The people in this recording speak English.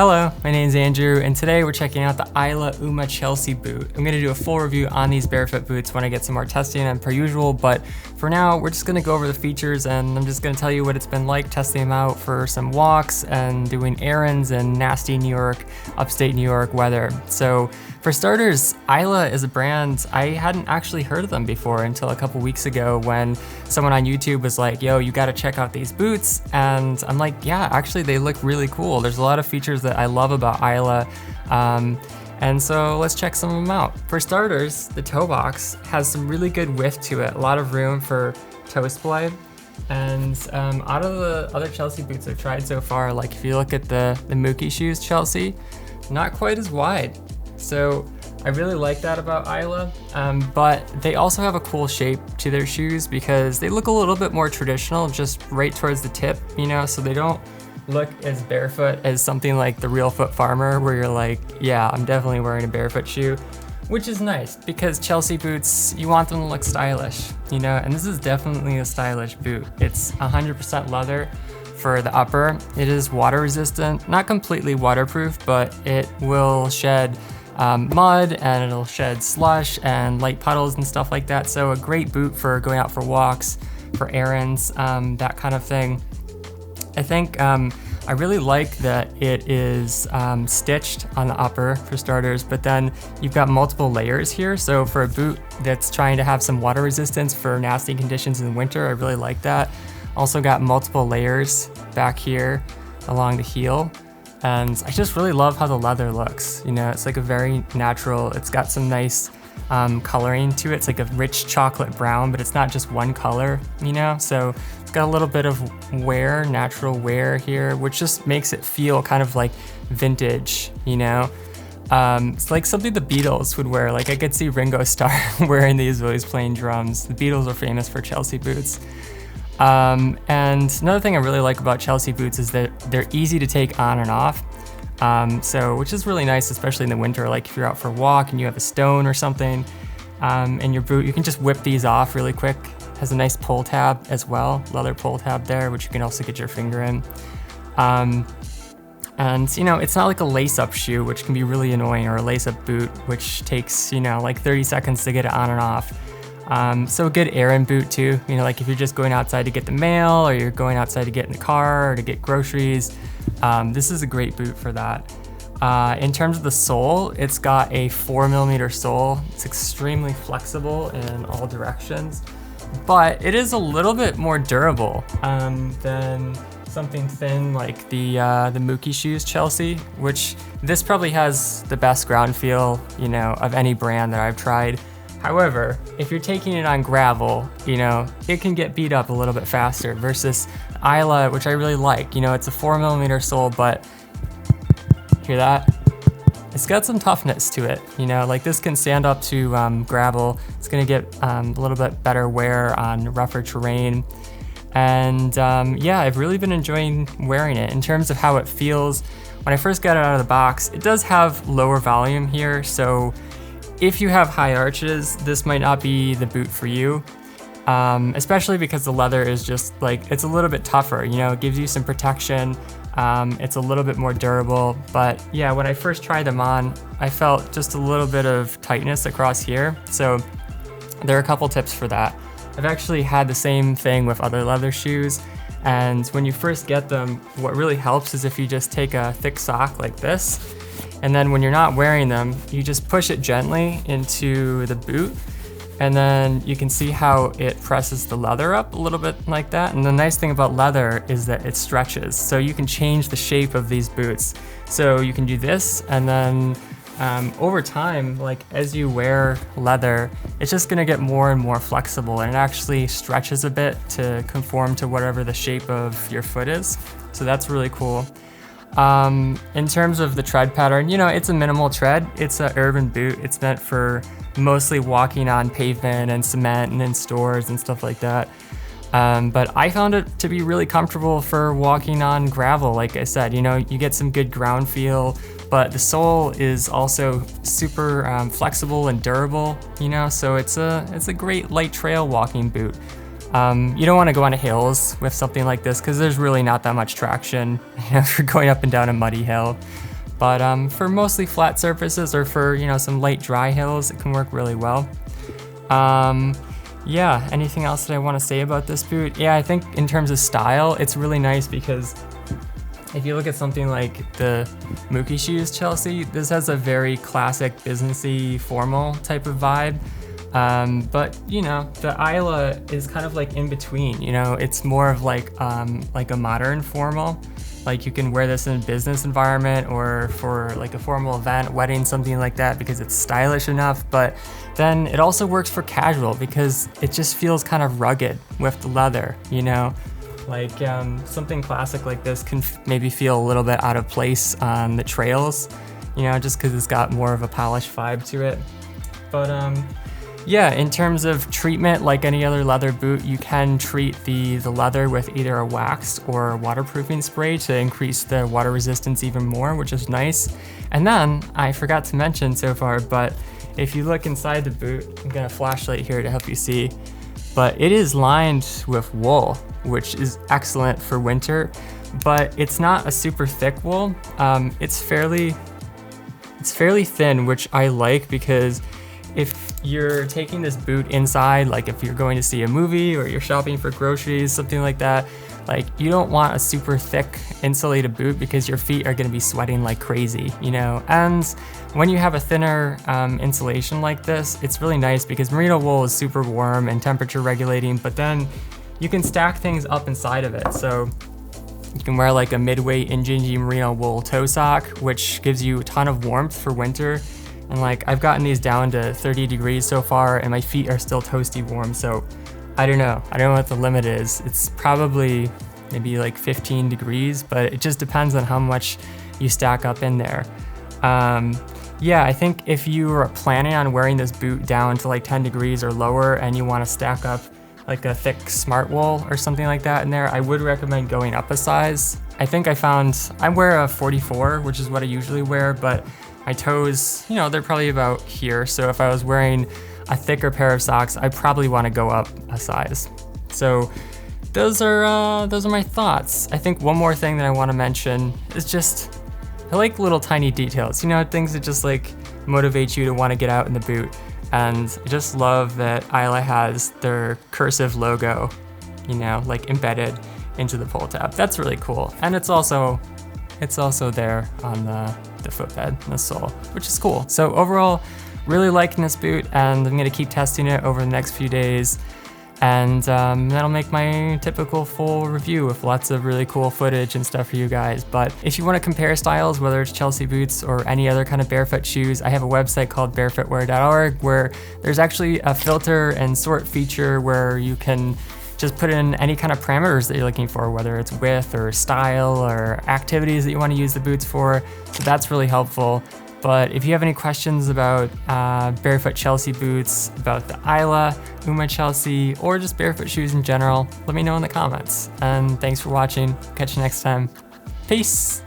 Hello, my name is Andrew, and today we're checking out the AYLLA UMA Chelsea boot. I'm going to do a full review on these barefoot boots when I get some more testing and per usual, but for now we're just going to go over the features and I'm just going to tell you what it's been like testing them out for some walks and doing errands in nasty New York, upstate New York weather. So for starters, AYLLA is a brand, I hadn't actually heard of them before until a couple weeks ago when someone on YouTube was like, yo, you gotta check out these boots. And I'm like, yeah, actually they look really cool. There's a lot of features that I love about AYLLA. And so let's check some of them out. For starters, the toe box has some really good width to it, a lot of room for toe splay. And out of the other Chelsea boots I've tried so far, like if you look at the Mookie shoes Chelsea, not quite as wide. So I really like that about AYLLA, but they also have a cool shape to their shoes because they look a little bit more traditional, just right towards the tip, you know, so they don't look as barefoot as something like the Real Foot Farmer where you're like, yeah, I'm definitely wearing a barefoot shoe, which is nice because Chelsea boots, you want them to look stylish, you know, and this is definitely a stylish boot. It's 100% leather. For the upper, it is water resistant, not completely waterproof, but it will shed mud and it'll shed slush and light puddles and stuff like that. So a great boot for going out for walks, for errands, that kind of thing. I think I really like that it is stitched on the upper for starters, but then you've got multiple layers here. So for a boot that's trying to have some water resistance for nasty conditions in the winter, I really like that. Also got multiple layers back here along the heel. And I just really love how the leather looks. You know, it's like a very natural, it's got some nice coloring to it. It's like a rich chocolate brown, but it's not just one color, you know? So it's got a little bit of wear, natural wear here, which just makes it feel kind of like vintage, you know? It's like something the Beatles would wear. Like I could see Ringo Starr wearing these while he's playing drums. The Beatles are famous for Chelsea boots. And another thing I really like about Chelsea boots is that they're easy to take on and off. Which is really nice, especially in the winter. Like if you're out for a walk and you have a stone or something in your boot, you can just whip these off really quick. Has a nice pull tab as well, leather pull tab there, which you can also get your finger in. And you know, it's not like a lace-up shoe, which can be really annoying, or a lace-up boot, which takes, you know, like 30 seconds to get it on and off. So a good errand boot too, you know, like if you're just going outside to get the mail or you're going outside to get in the car or to get groceries, this is a great boot for that. In terms of the sole, it's got a 4mm sole. It's extremely flexible in all directions, but it is a little bit more durable than something thin like the Mookie shoes Chelsea, which this probably has the best ground feel, you know, of any brand that I've tried. However, if you're taking it on gravel, you know, it can get beat up a little bit faster versus AYLLA, which I really like. You know, it's a 4mm sole, but hear that? It's got some toughness to it. You know, like this can stand up to gravel. It's gonna get a little bit better wear on rougher terrain. And yeah, I've really been enjoying wearing it. In terms of how it feels, when I first got it out of the box, it does have lower volume here, so if you have high arches, this might not be the boot for you, especially because the leather is just like, it's a little bit tougher, you know, it gives you some protection, it's a little bit more durable, but yeah, when I first tried them on, I felt just a little bit of tightness across here, so there are a couple tips for that. I've actually had the same thing with other leather shoes, and when you first get them, what really helps is if you just take a thick sock like this, and then when you're not wearing them, you just push it gently into the boot, and then you can see how it presses the leather up a little bit like that. And the nice thing about leather is that it stretches, so you can change the shape of these boots. So you can do this, and then over time, like as you wear leather, it's just gonna get more and more flexible, and it actually stretches a bit to conform to whatever the shape of your foot is. So that's really cool. In terms of the tread pattern, you know, it's a minimal tread. It's an urban boot. It's meant for mostly walking on pavement and cement and in stores and stuff like that. But I found it to be really comfortable for walking on gravel. Like I said, you know, you get some good ground feel, but the sole is also super flexible and durable, you know, so it's a great light trail walking boot. You don't want to go on hills with something like this because there's really not that much traction, you know, if you're going up and down a muddy hill. But for mostly flat surfaces or for, you know, some light dry hills, it can work really well. Yeah, anything else that I want to say about this boot? Yeah, I think in terms of style, it's really nice because if you look at something like the Mookie Shoes Chelsea, this has a very classic businessy formal type of vibe. But you know, the AYLLA is kind of like in between, you know, it's more of like a modern formal. Like you can wear this in a business environment or for like a formal event, wedding, something like that, because it's stylish enough. But then it also works for casual because it just feels kind of rugged with the leather, you know? Like something classic like this can maybe feel a little bit out of place on the trails, you know, just because it's got more of a polished vibe to it. But yeah, in terms of treatment, like any other leather boot, you can treat the leather with either a waxed or waterproofing spray to increase the water resistance even more, which is nice. And then I forgot to mention so far, but if you look inside the boot, I'm gonna flashlight here to help you see, but it is lined with wool, which is excellent for winter, but it's not a super thick wool. It's fairly thin, which I like because if you're taking this boot inside, like if you're going to see a movie or you're shopping for groceries, something like that, like you don't want a super thick insulated boot because your feet are gonna be sweating like crazy, you know? And when you have a thinner insulation like this, it's really nice because merino wool is super warm and temperature regulating, but then you can stack things up inside of it. So you can wear like a midweight Injinji merino wool toe sock, which gives you a ton of warmth for winter. And like I've gotten these down to 30 degrees so far and my feet are still toasty warm. So I don't know what the limit is. It's probably maybe like 15 degrees, but it just depends on how much you stack up in there. Yeah, I think if you are planning on wearing this boot down to like 10 degrees or lower and you want to stack up like a thick smart wool or something like that in there, I would recommend going up a size. I think I wear a 44, which is what I usually wear, but my toes, you know, they're probably about here. So if I was wearing a thicker pair of socks, I probably want to go up a size. So those are my thoughts. I think one more thing that I want to mention is just, I like little tiny details, you know, things that just like motivate you to want to get out in the boot. And I just love that AYLLA has their cursive logo, you know, like embedded into the pull tab. That's really cool. And it's also there on the footbed and the sole, which is cool. So overall, really liking this boot, and I'm gonna keep testing it over the next few days. And that'll make my typical full review with lots of really cool footage and stuff for you guys. But if you want to compare styles, whether it's Chelsea boots or any other kind of barefoot shoes, I have a website called barefootwear.org where there's actually a filter and sort feature where you can just put in any kind of parameters that you're looking for, whether it's width or style or activities that you want to use the boots for. So that's really helpful. But if you have any questions about Barefoot Chelsea boots, about the AYLLA UMA Chelsea, or just barefoot shoes in general, let me know in the comments. And thanks for watching. Catch you next time. Peace.